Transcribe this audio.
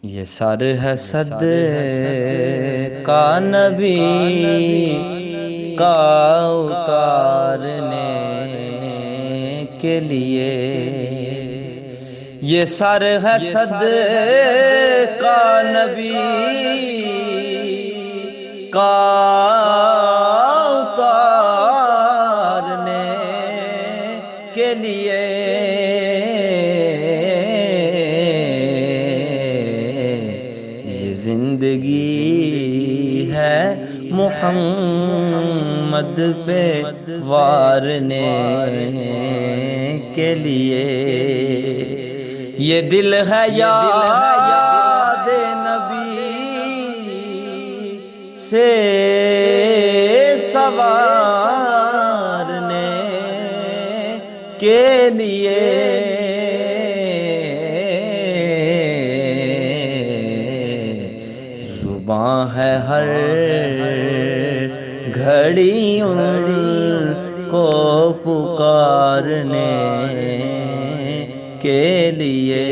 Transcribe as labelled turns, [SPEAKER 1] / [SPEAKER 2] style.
[SPEAKER 1] یہ سر ہے صد کا نبی کا اتارنے کے لیے، یہ سر ہے صد کا نبی کا اتارنے کے لیے، زندگی ہے محمد پہ وارنے کے لیے، یہ دل ہے یاد نبی سے سنوارنے کے لیے، زباں ہے ہر گھڑی ان کو پکارنے کے لیے۔